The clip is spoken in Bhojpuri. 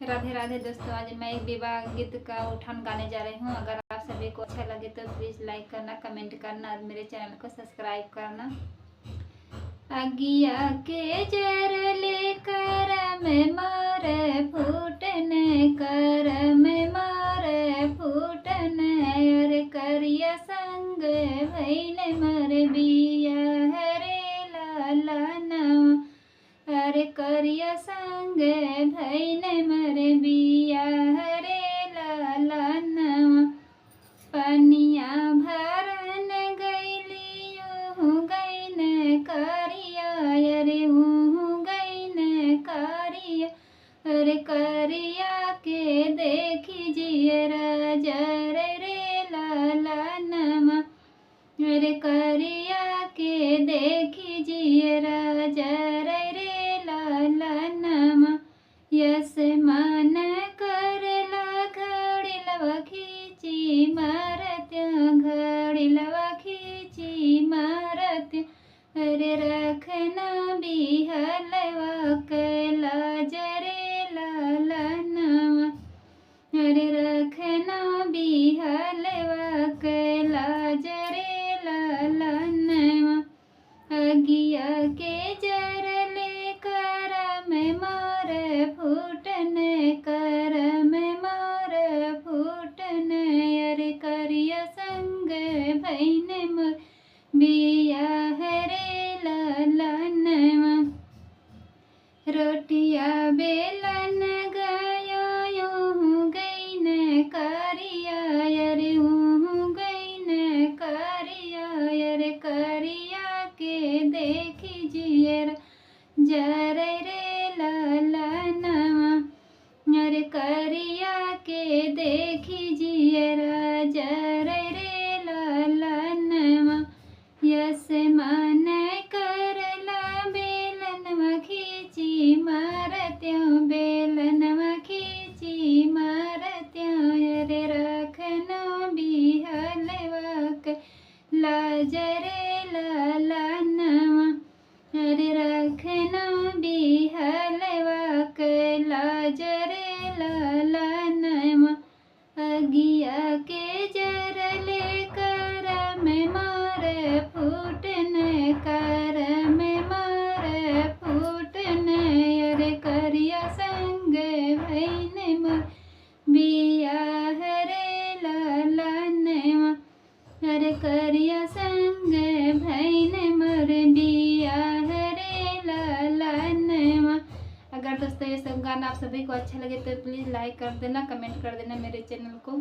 राधे राधे दोस्तों, आज मैं एक विवाह गीत का उठान गाने जा रही हूँ। अगर आप सभी को अच्छा लगे तो प्लीज़ लाइक करना, कमेंट करना और मेरे चैनल को सब्सक्राइब करना। अगिया के जर लेकर मैं मारे फूटने कर मैं मारे फूटने अरे करिया संग भैने मर बिया हरे लाला नवा अरे करिया संग भैने मर बिया हरे लाला नवा पनिया भरन गैलियो गैन करिया अरे गैन करिया अरे करिया के देखी जियरा जर रे लाला नमा अरे करिया के देखी जियरा जर रे लाला नमा यस मन करला घड़िलवा खींची मारत्या घड़िलवा खींची मारत्या अरे रखना बिहलवा कैला जरे लाला नवा अरे रखना बिहलवा कैला जरे लाला नवा अगिया के जर लेकर मैं मार फूटने कर मैं मार फूटने अरे करिया संग भैने मोर बिया हरे लाला नवा रोटिया बेलन गया यूं गईन करिया अरे गईन करिया अरे करिया के देखी जियर जर रे लाला नवा अरे करिया के देखी जियरा जर रे लाला नवा यस मन करला बेलन खींची मारत्यों बेलन खींची मारत्यों अरे रखना बिहलवा लाजरे लाला नवा अरे रखना बिहलवा लाजरे लाला नवा अगिया के जर लेकर मैं मार फूटने कर मैं मार फूटने अरे करिया संग भैने मोर बिया हरे लाला नवा अरे करिया संग भैने मोर बिया हरे लाला नवा। अगर दोस्तों ये सब गाना आप सभी को अच्छा लगे तो प्लीज़ लाइक कर देना, कमेंट कर देना मेरे चैनल को।